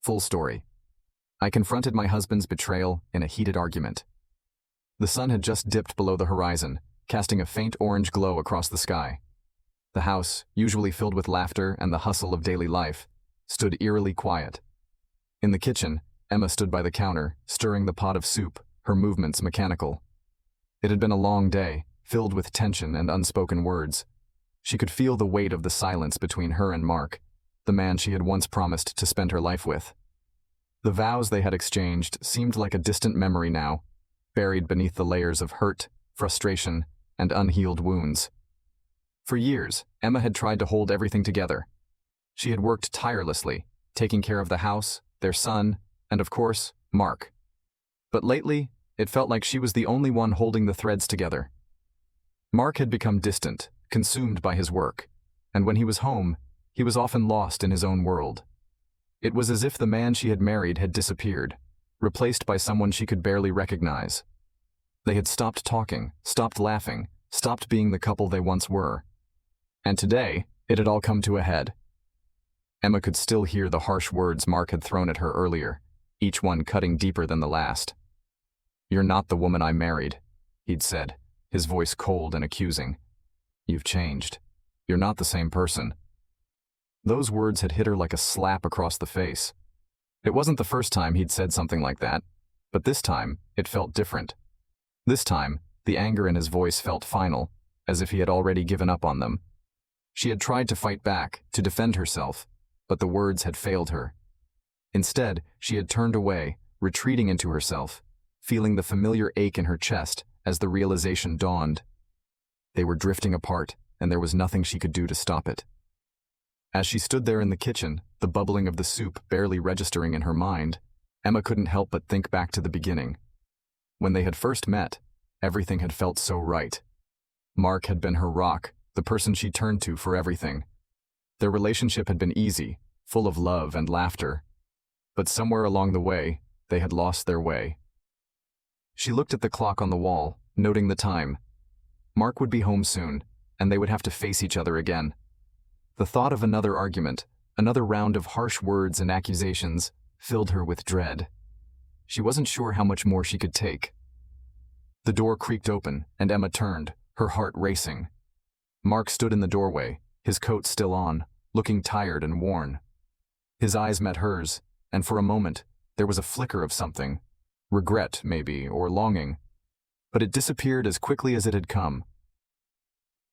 Full story. I confronted my husband's betrayal in a heated argument. The sun had just dipped below the horizon, casting a faint orange glow across the sky. The house, usually filled with laughter and the hustle of daily life, stood eerily quiet. In the kitchen, Emma stood by the counter, stirring the pot of soup, her movements mechanical. It had been a long day, filled with tension and unspoken words. She could feel the weight of the silence between her and Mark, the man she had once promised to spend her life with. The vows they had exchanged seemed like a distant memory now, buried beneath the layers of hurt, frustration, and unhealed wounds. For years, Emma had tried to hold everything together. She had worked tirelessly, taking care of the house, their son, and of course, Mark. But lately, it felt like she was the only one holding the threads together. Mark had become distant, consumed by his work, and when he was home, he was often lost in his own world. It was as if the man she had married had disappeared, replaced by someone she could barely recognize. They had stopped talking, stopped laughing, stopped being the couple they once were. And today, it had all come to a head. Emma could still hear the harsh words Mark had thrown at her earlier, each one cutting deeper than the last. "You're not the woman I married," he'd said, his voice cold and accusing. "You've changed. You're not the same person." Those words had hit her like a slap across the face. It wasn't the first time he'd said something like that, but this time, it felt different. This time, the anger in his voice felt final, as if he had already given up on them. She had tried to fight back, to defend herself, but the words had failed her. Instead, she had turned away, retreating into herself, feeling the familiar ache in her chest as the realization dawned. They were drifting apart, and there was nothing she could do to stop it. As she stood there in the kitchen, the bubbling of the soup barely registering in her mind, Emma couldn't help but think back to the beginning. When they had first met, everything had felt so right. Mark had been her rock, the person she turned to for everything. Their relationship had been easy, full of love and laughter. But somewhere along the way, they had lost their way. She looked at the clock on the wall, noting the time. Mark would be home soon, and they would have to face each other again. The thought of another argument, another round of harsh words and accusations, filled her with dread. She wasn't sure how much more she could take. The door creaked open, and Emma turned, her heart racing. Mark stood in the doorway, his coat still on, looking tired and worn. His eyes met hers, and for a moment, there was a flicker of something. Regret, maybe, or longing. But it disappeared as quickly as it had come.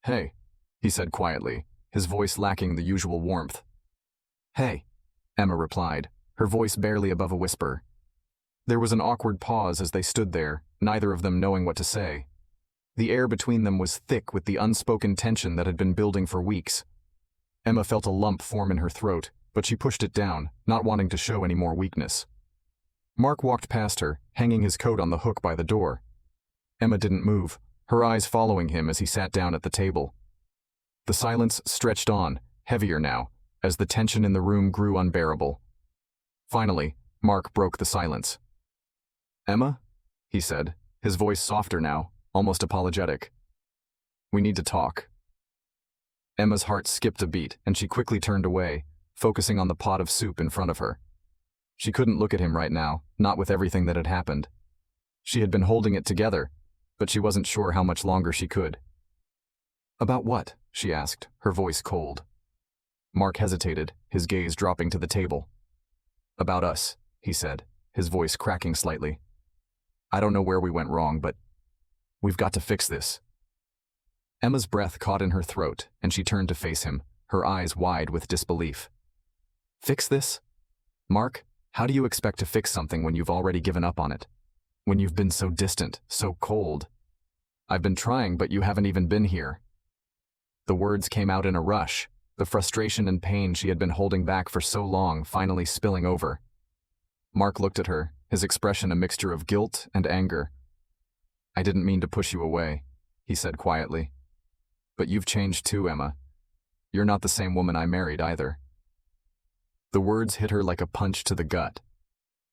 "Hey," he said quietly, his voice lacking the usual warmth. "Hey," Emma replied, her voice barely above a whisper. There was an awkward pause as they stood there, neither of them knowing what to say. The air between them was thick with the unspoken tension that had been building for weeks. Emma felt a lump form in her throat, but she pushed it down, not wanting to show any more weakness. Mark walked past her, hanging his coat on the hook by the door. Emma didn't move, her eyes following him as he sat down at the table. The silence stretched on, heavier now, as the tension in the room grew unbearable. Finally, Mark broke the silence. "Emma?" he said, his voice softer now, almost apologetic. "We need to talk." Emma's heart skipped a beat, and she quickly turned away, focusing on the pot of soup in front of her. She couldn't look at him right now, not with everything that had happened. She had been holding it together, but she wasn't sure how much longer she could. "About what?" she asked, her voice cold. Mark hesitated, his gaze dropping to the table. "About us," he said, his voice cracking slightly. "I don't know where we went wrong, but we've got to fix this." Emma's breath caught in her throat, and she turned to face him, her eyes wide with disbelief. "Fix this? Mark, how do you expect to fix something when you've already given up on it? When you've been so distant, so cold? I've been trying, but you haven't even been here." The words came out in a rush, the frustration and pain she had been holding back for so long finally spilling over. Mark looked at her, his expression a mixture of guilt and anger. "I didn't mean to push you away," he said quietly. "But you've changed too, Emma. You're not the same woman I married either." The words hit her like a punch to the gut.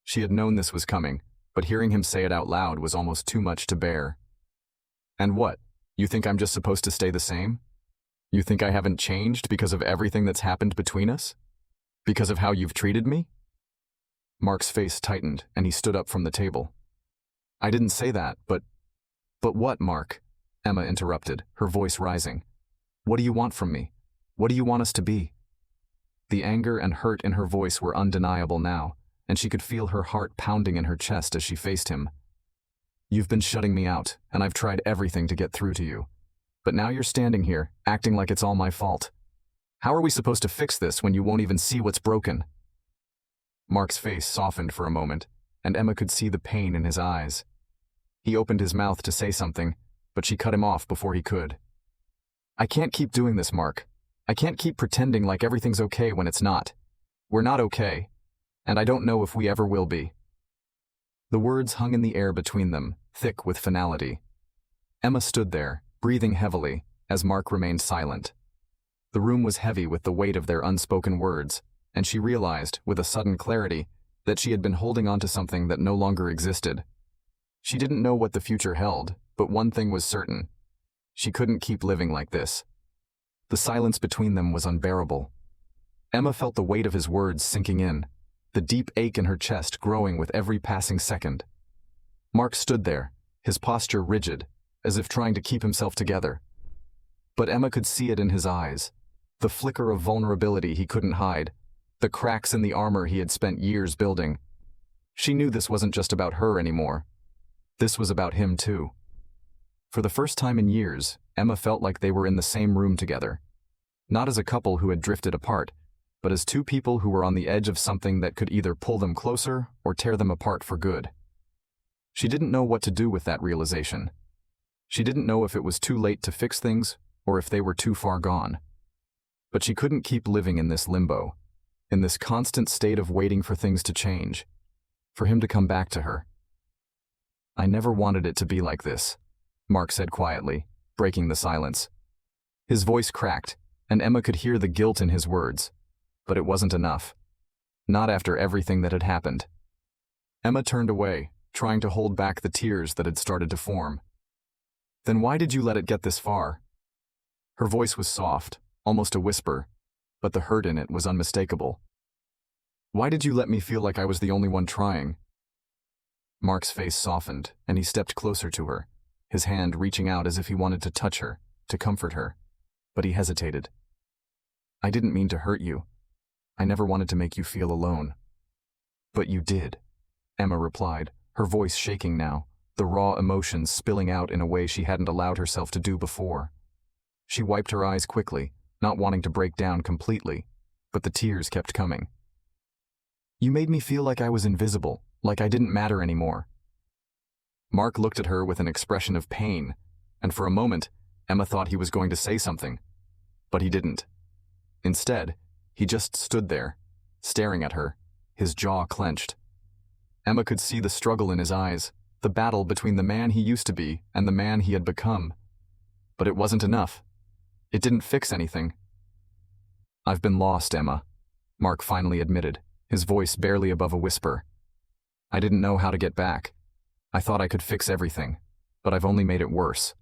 She had known this was coming, but hearing him say it out loud was almost too much to bear. "And what? You think I'm just supposed to stay the same? You think I haven't changed because of everything that's happened between us? Because of how you've treated me?" Mark's face tightened, and he stood up from the table. I didn't say that, but what, Mark? Emma interrupted, her voice rising. What do you want from me? What do you want us to be? The anger and hurt in her voice were undeniable now, and she could feel her heart pounding in her chest as she faced him. You've been shutting me out, and I've tried everything to get through to you. But now you're standing here, acting like it's all my fault. How are we supposed to fix this when you won't even see what's broken? Mark's face softened for a moment, and Emma could see the pain in his eyes. He opened his mouth to say something, but she cut him off before he could. I can't keep doing this, Mark. I can't keep pretending like everything's okay when it's not. We're not okay, and I don't know if we ever will be. The words hung in the air between them, thick with finality. Emma stood there, breathing heavily, as Mark remained silent. The room was heavy with the weight of their unspoken words, and she realized, with a sudden clarity, that she had been holding on to something that no longer existed. She didn't know what the future held, but one thing was certain. She couldn't keep living like this. The silence between them was unbearable. Emma felt the weight of his words sinking in, the deep ache in her chest growing with every passing second. Mark stood there, his posture rigid, as if trying to keep himself together. But Emma could see it in his eyes, the flicker of vulnerability he couldn't hide, the cracks in the armor he had spent years building. She knew this wasn't just about her anymore. This was about him too. For the first time in years, Emma felt like they were in the same room together. Not as a couple who had drifted apart, but as two people who were on the edge of something that could either pull them closer or tear them apart for good. She didn't know what to do with that realization. She didn't know if it was too late to fix things or if they were too far gone. But she couldn't keep living in this limbo, in this constant state of waiting for things to change, for him to come back to her. I never wanted it to be like this, Mark said quietly, breaking the silence. His voice cracked, and Emma could hear the guilt in his words, but it wasn't enough. Not after everything that had happened. Emma turned away, trying to hold back the tears that had started to form. Then why did you let it get this far? Her voice was soft, almost a whisper, but the hurt in it was unmistakable. Why did you let me feel like I was the only one trying? Mark's face softened, and he stepped closer to her, his hand reaching out as if he wanted to touch her, to comfort her. But he hesitated. I didn't mean to hurt you. I never wanted to make you feel alone. But you did, Emma replied, her voice shaking now, the raw emotions spilling out in a way she hadn't allowed herself to do before. She wiped her eyes quickly, not wanting to break down completely, but the tears kept coming. You made me feel like I was invisible, like I didn't matter anymore. Mark looked at her with an expression of pain, and for a moment, Emma thought he was going to say something. But he didn't. Instead, he just stood there, staring at her, his jaw clenched. Emma could see the struggle in his eyes, the battle between the man he used to be and the man he had become. But it wasn't enough. It didn't fix anything. I've been lost, Emma, Mark finally admitted, his voice barely above a whisper. I didn't know how to get back. I thought I could fix everything, but I've only made it worse.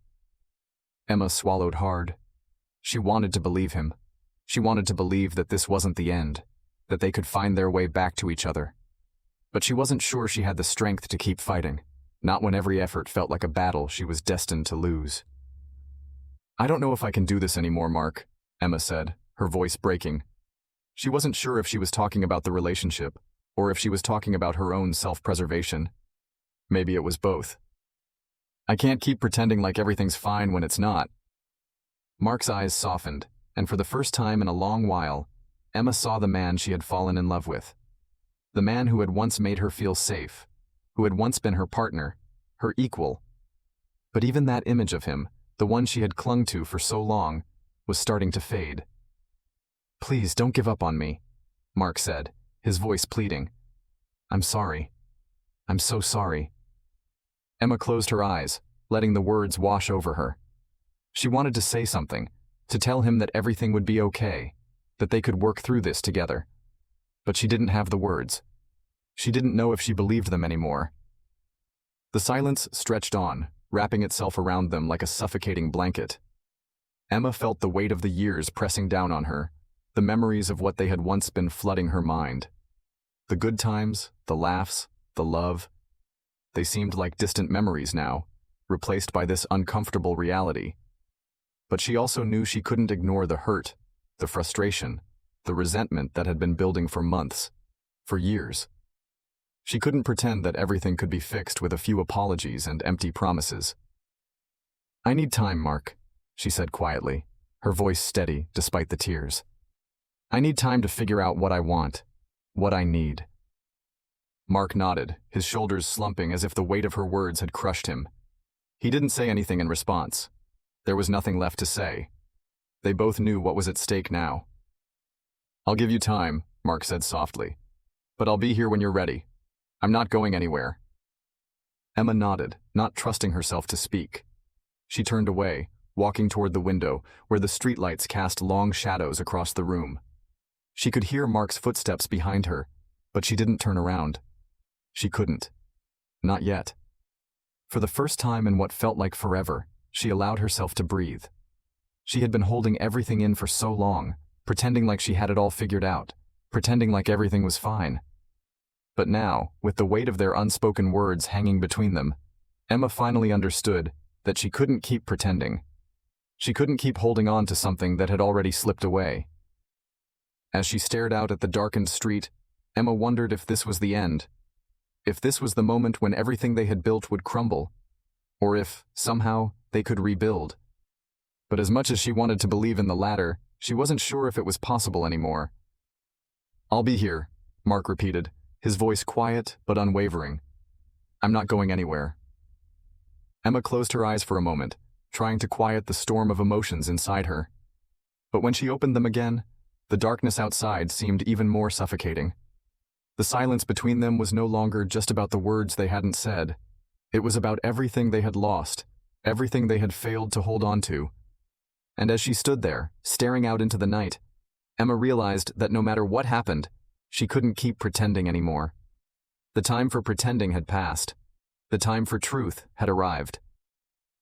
Emma swallowed hard. She wanted to believe him. She wanted to believe that this wasn't the end, that they could find their way back to each other. But she wasn't sure she had the strength to keep fighting, not when every effort felt like a battle she was destined to lose. I don't know if I can do this anymore, Mark, Emma said, her voice breaking. She wasn't sure if she was talking about the relationship, or if she was talking about her own self-preservation. Maybe it was both. I can't keep pretending like everything's fine when it's not. Mark's eyes softened, and for the first time in a long while, Emma saw the man she had fallen in love with. The man who had once made her feel safe, who had once been her partner, her equal. But even that image of him, the one she had clung to for so long, was starting to fade. Please don't give up on me, Mark said, his voice pleading. I'm sorry. I'm so sorry. Emma closed her eyes, letting the words wash over her. She wanted to say something, to tell him that everything would be okay, that they could work through this together. But she didn't have the words. She didn't know if she believed them anymore. The silence stretched on, wrapping itself around them like a suffocating blanket. Emma felt the weight of the years pressing down on her, the memories of what they had once been flooding her mind. The good times, the laughs, the love, they seemed like distant memories now, replaced by this uncomfortable reality. But she also knew she couldn't ignore the hurt, the frustration, the resentment that had been building for months, for years. She couldn't pretend that everything could be fixed with a few apologies and empty promises. "I need time, Mark," she said quietly, her voice steady despite the tears. "I need time to figure out what I want, what I need." Mark nodded, his shoulders slumping as if the weight of her words had crushed him. He didn't say anything in response. There was nothing left to say. They both knew what was at stake now. "I'll give you time," Mark said softly. "But I'll be here when you're ready. I'm not going anywhere." Emma nodded, not trusting herself to speak. She turned away, walking toward the window, where the streetlights cast long shadows across the room. She could hear Mark's footsteps behind her, but she didn't turn around. She couldn't. Not yet. For the first time in what felt like forever, she allowed herself to breathe. She had been holding everything in for so long, pretending like she had it all figured out, pretending like everything was fine. But now, with the weight of their unspoken words hanging between them, Emma finally understood that she couldn't keep pretending. She couldn't keep holding on to something that had already slipped away. As she stared out at the darkened street, Emma wondered if this was the end, if this was the moment when everything they had built would crumble, or if, somehow, they could rebuild. But as much as she wanted to believe in the latter, she wasn't sure if it was possible anymore. "I'll be here," Mark repeated, his voice quiet but unwavering. "I'm not going anywhere." Emma closed her eyes for a moment, trying to quiet the storm of emotions inside her. But when she opened them again, the darkness outside seemed even more suffocating. The silence between them was no longer just about the words they hadn't said. It was about everything they had lost, everything they had failed to hold on to. And as she stood there, staring out into the night, Emma realized that no matter what happened, she couldn't keep pretending anymore. The time for pretending had passed. The time for truth had arrived.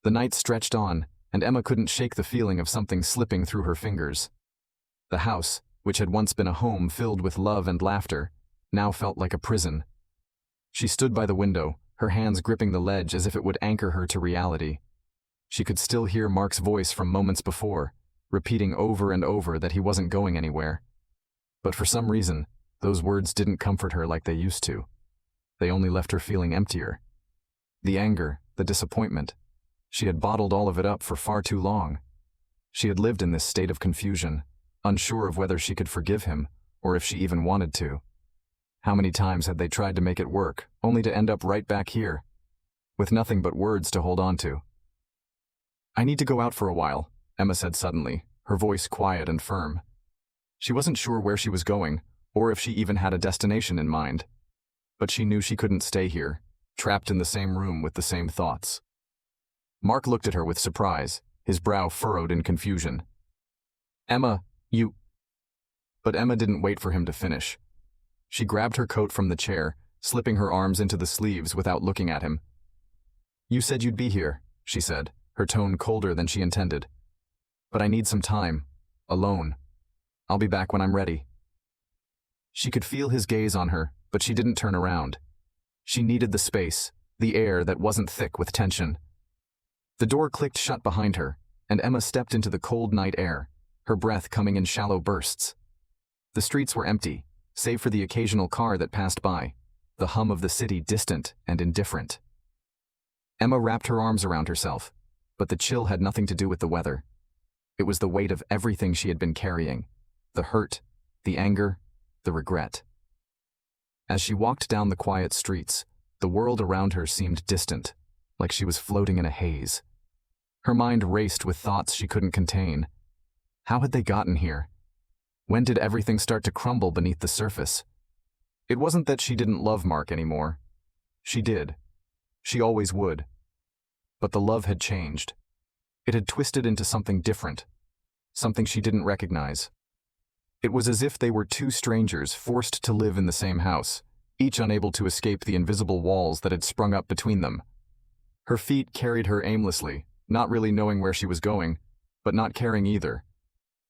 The night stretched on, and Emma couldn't shake the feeling of something slipping through her fingers. The house, which had once been a home filled with love and laughter, now felt like a prison. She stood by the window, her hands gripping the ledge as if it would anchor her to reality. She could still hear Mark's voice from moments before, repeating over and over that he wasn't going anywhere. But for some reason, those words didn't comfort her like they used to. They only left her feeling emptier. The anger, the disappointment. She had bottled all of it up for far too long. She had lived in this state of confusion, unsure of whether she could forgive him, or if she even wanted to. How many times had they tried to make it work, only to end up right back here, with nothing but words to hold on to? "I need to go out for a while," Emma said suddenly, her voice quiet and firm. She wasn't sure where she was going, or if she even had a destination in mind. But she knew she couldn't stay here, trapped in the same room with the same thoughts. Mark looked at her with surprise, his brow furrowed in confusion. "Emma, you—" But Emma didn't wait for him to finish. She grabbed her coat from the chair, slipping her arms into the sleeves without looking at him. "You said you'd be here," she said, her tone colder than she intended. "But I need some time, alone. I'll be back when I'm ready." She could feel his gaze on her, but she didn't turn around. She needed the space, the air that wasn't thick with tension. The door clicked shut behind her, and Emma stepped into the cold night air, her breath coming in shallow bursts. The streets were empty, save for the occasional car that passed by, the hum of the city distant and indifferent. Emma wrapped her arms around herself, but the chill had nothing to do with the weather. It was the weight of everything she had been carrying, the hurt, the anger, the regret. As she walked down the quiet streets, the world around her seemed distant, like she was floating in a haze. Her mind raced with thoughts she couldn't contain. How had they gotten here? When did everything start to crumble beneath the surface? It wasn't that she didn't love Mark anymore. She did. She always would. But the love had changed. It had twisted into something different, something she didn't recognize. It was as if they were two strangers forced to live in the same house, each unable to escape the invisible walls that had sprung up between them. Her feet carried her aimlessly, not really knowing where she was going, but not caring either.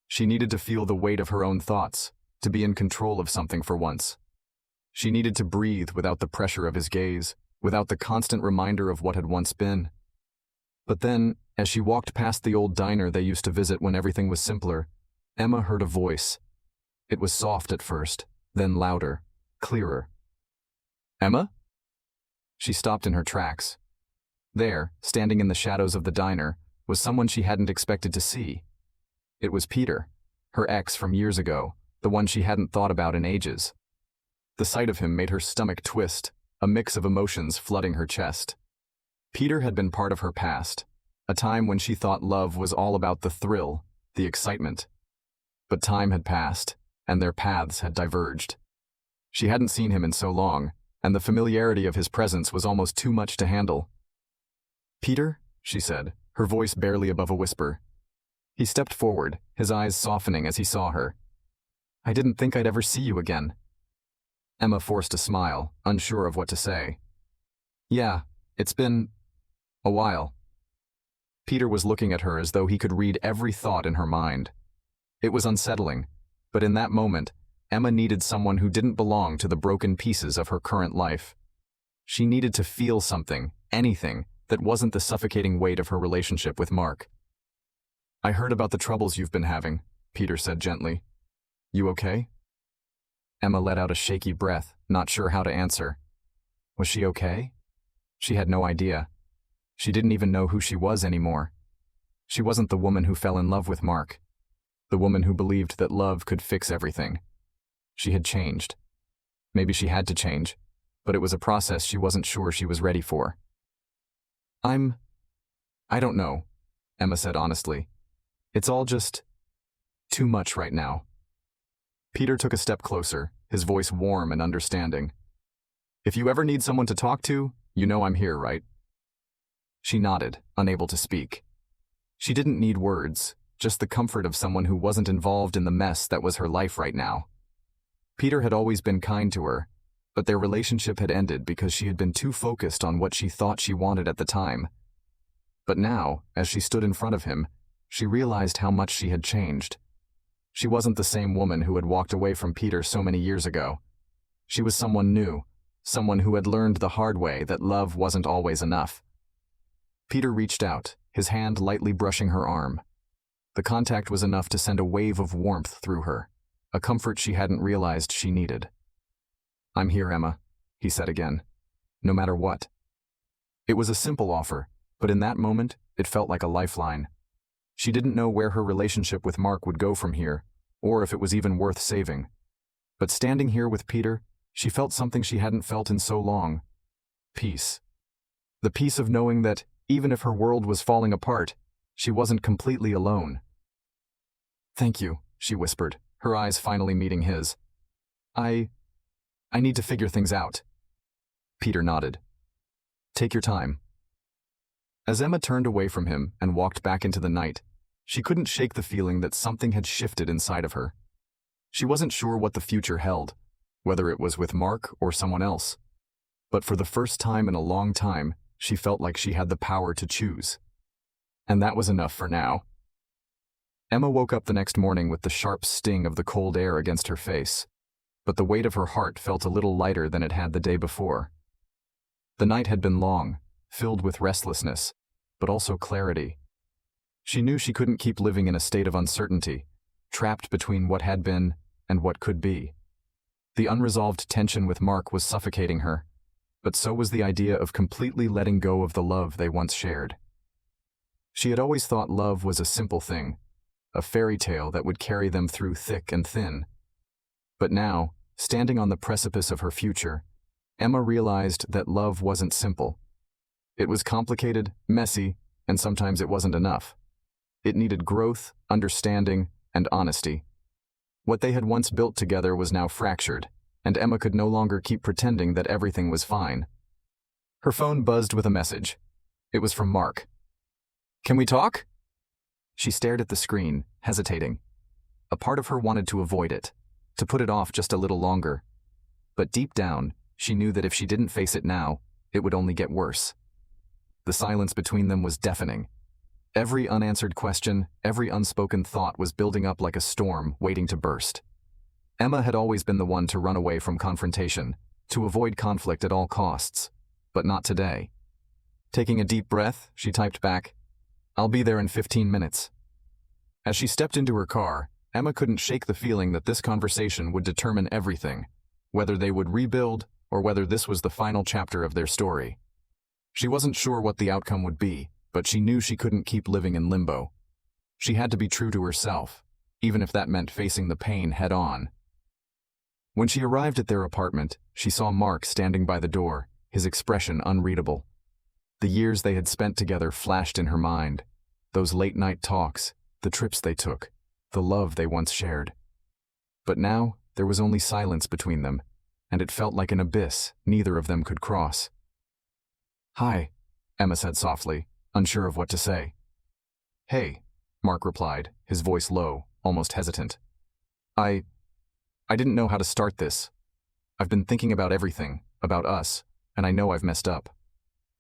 She needed to feel the weight of her own thoughts, to be in control of something for once. She needed to breathe without the pressure of his gaze, without the constant reminder of what had once been. But then, as she walked past the old diner they used to visit when everything was simpler, Emma heard a voice. It was soft at first, then louder, clearer. "Emma?" She stopped in her tracks. There, standing in the shadows of the diner, was someone she hadn't expected to see. It was Peter, her ex from years ago, the one she hadn't thought about in ages. The sight of him made her stomach twist, a mix of emotions flooding her chest. Peter had been part of her past, a time when she thought love was all about the thrill, the excitement. But time had passed, and their paths had diverged. She hadn't seen him in so long, and the familiarity of his presence was almost too much to handle. "Peter?" she said, her voice barely above a whisper. He stepped forward, his eyes softening as he saw her. "I didn't think I'd ever see you again." Emma forced a smile, unsure of what to say. "Yeah, it's been a while." Peter was looking at her as though he could read every thought in her mind. It was unsettling, but in that moment, Emma needed someone who didn't belong to the broken pieces of her current life. She needed to feel something, anything, that wasn't the suffocating weight of her relationship with Mark. "I heard about the troubles you've been having," Peter said gently. "You okay?" Emma let out a shaky breath, not sure how to answer. Was she okay? She had no idea. She didn't even know who she was anymore. She wasn't the woman who fell in love with Mark, the woman who believed that love could fix everything. She had changed. Maybe she had to change, but it was a process she wasn't sure she was ready for. I don't know," Emma said honestly. "It's all just too much right now." Peter took a step closer, his voice warm and understanding. "If you ever need someone to talk to, you know I'm here, right?" She nodded, unable to speak. She didn't need words, just the comfort of someone who wasn't involved in the mess that was her life right now. Peter had always been kind to her, but their relationship had ended because she had been too focused on what she thought she wanted at the time. But now, as she stood in front of him, she realized how much she had changed. She wasn't the same woman who had walked away from Peter so many years ago. She was someone new, someone who had learned the hard way that love wasn't always enough. Peter reached out, his hand lightly brushing her arm. The contact was enough to send a wave of warmth through her, a comfort she hadn't realized she needed. "I'm here, Emma," he said again. "No matter what." It was a simple offer, but in that moment, it felt like a lifeline. She didn't know where her relationship with Mark would go from here, or if it was even worth saving. But standing here with Peter, she felt something she hadn't felt in so long. Peace. The peace of knowing that, even if her world was falling apart, she wasn't completely alone. "Thank you," she whispered, her eyes finally meeting his. I need to figure things out." Peter nodded. "Take your time." As Emma turned away from him and walked back into the night, she couldn't shake the feeling that something had shifted inside of her. She wasn't sure what the future held, whether it was with Mark or someone else. But for the first time in a long time, she felt like she had the power to choose. And that was enough for now. Emma woke up the next morning with the sharp sting of the cold air against her face, but the weight of her heart felt a little lighter than it had the day before. The night had been long, filled with restlessness, but also clarity. She knew she couldn't keep living in a state of uncertainty, trapped between what had been and what could be. The unresolved tension with Mark was suffocating her, but so was the idea of completely letting go of the love they once shared. She had always thought love was a simple thing, a fairy tale that would carry them through thick and thin. But now, standing on the precipice of her future, Emma realized that love wasn't simple. It was complicated, messy, and sometimes it wasn't enough. It needed growth, understanding, and honesty. What they had once built together was now fractured, and Emma could no longer keep pretending that everything was fine. Her phone buzzed with a message. It was from Mark. "Can we talk?" She stared at the screen, hesitating. A part of her wanted to avoid it, to put it off just a little longer. But deep down, she knew that if she didn't face it now, it would only get worse. The silence between them was deafening. Every unanswered question, every unspoken thought was building up like a storm waiting to burst. Emma had always been the one to run away from confrontation, to avoid conflict at all costs. But not today. Taking a deep breath, she typed back, "I'll be there in 15 minutes." As she stepped into her car, Emma couldn't shake the feeling that this conversation would determine everything, whether they would rebuild or whether this was the final chapter of their story. She wasn't sure what the outcome would be, but she knew she couldn't keep living in limbo. She had to be true to herself, even if that meant facing the pain head-on. When she arrived at their apartment, she saw Mark standing by the door, his expression unreadable. The years they had spent together flashed in her mind, those late-night talks, the trips they took, the love they once shared. But now, there was only silence between them, and it felt like an abyss neither of them could cross. "Hi," Emma said softly, unsure of what to say. "Hey," Mark replied, his voice low, almost hesitant. I didn't know how to start this. I've been thinking about everything, about us, and I know I've messed up.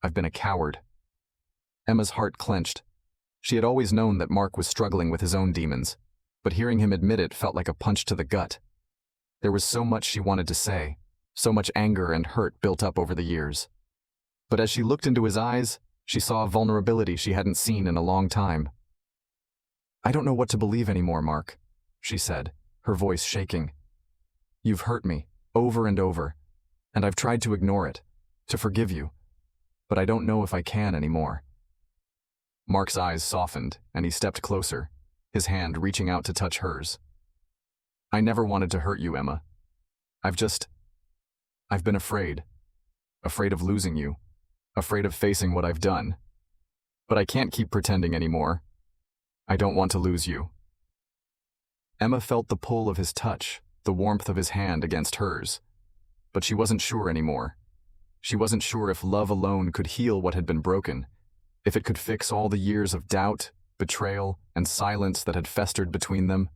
I've been a coward." Emma's heart clenched. She had always known that Mark was struggling with his own demons, but hearing him admit it felt like a punch to the gut. There was so much she wanted to say, so much anger and hurt built up over the years. But as she looked into his eyes, she saw a vulnerability she hadn't seen in a long time. "I don't know what to believe anymore, Mark," she said, her voice shaking. "You've hurt me, over and over, and I've tried to ignore it, to forgive you, but I don't know if I can anymore." Mark's eyes softened, and he stepped closer, his hand reaching out to touch hers. "I never wanted to hurt you, Emma. I've been afraid. Afraid of losing you. Afraid of facing what I've done. But I can't keep pretending anymore. I don't want to lose you." Emma felt the pull of his touch, the warmth of his hand against hers. But she wasn't sure anymore. She wasn't sure if love alone could heal what had been broken, if it could fix all the years of doubt, betrayal, and silence that had festered between them.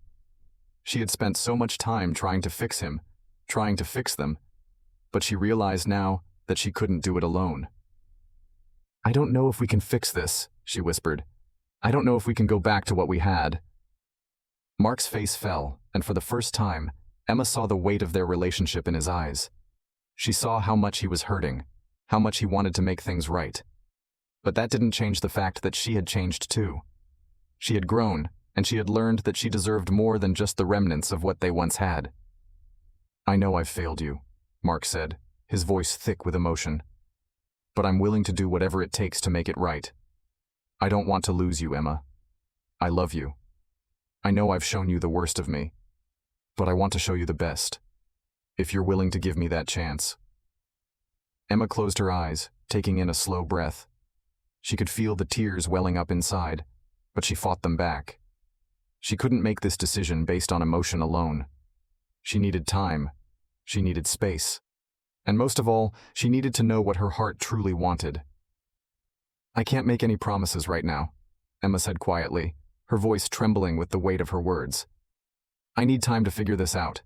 She had spent so much time trying to fix him, trying to fix them, but she realized now that she couldn't do it alone. "I don't know if we can fix this," she whispered. "I don't know if we can go back to what we had." Mark's face fell, and for the first time, Emma saw the weight of their relationship in his eyes. She saw how much he was hurting, how much he wanted to make things right. But that didn't change the fact that she had changed too. She had grown, and she had learned that she deserved more than just the remnants of what they once had. "I know I've failed you," Mark said, his voice thick with emotion. "But I'm willing to do whatever it takes to make it right. I don't want to lose you, Emma. I love you. I know I've shown you the worst of me, but I want to show you the best, if you're willing to give me that chance." Emma closed her eyes, taking in a slow breath. She could feel the tears welling up inside, but she fought them back. She couldn't make this decision based on emotion alone. She needed time. She needed space. And most of all, she needed to know what her heart truly wanted. "I can't make any promises right now," Emma said quietly, her voice trembling with the weight of her words. "I need time to figure this out.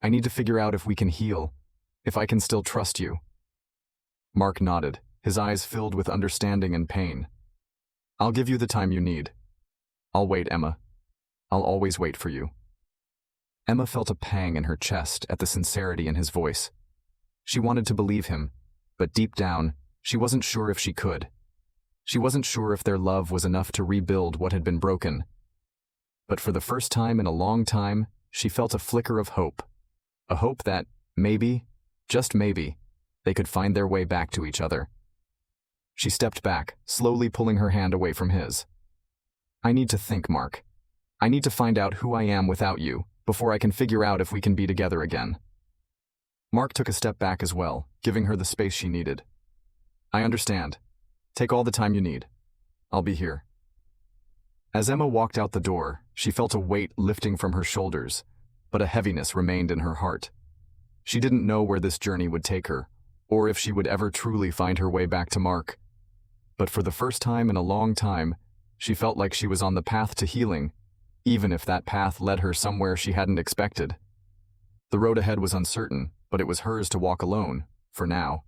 I need to figure out if we can heal, if I can still trust you." Mark nodded, his eyes filled with understanding and pain. "I'll give you the time you need. I'll wait, Emma. I'll always wait for you." Emma felt a pang in her chest at the sincerity in his voice. She wanted to believe him, but deep down, she wasn't sure if she could. She wasn't sure if their love was enough to rebuild what had been broken. But for the first time in a long time, she felt a flicker of hope. A hope that, maybe, just maybe, they could find their way back to each other. She stepped back, slowly pulling her hand away from his. "I need to think, Mark. I need to find out who I am without you, before I can figure out if we can be together again." Mark took a step back as well, giving her the space she needed. "I understand. Take all the time you need. I'll be here." As Emma walked out the door, she felt a weight lifting from her shoulders, but a heaviness remained in her heart. She didn't know where this journey would take her, or if she would ever truly find her way back to Mark. But for the first time in a long time, she felt like she was on the path to healing, even if that path led her somewhere she hadn't expected. The road ahead was uncertain, but it was hers to walk alone, for now.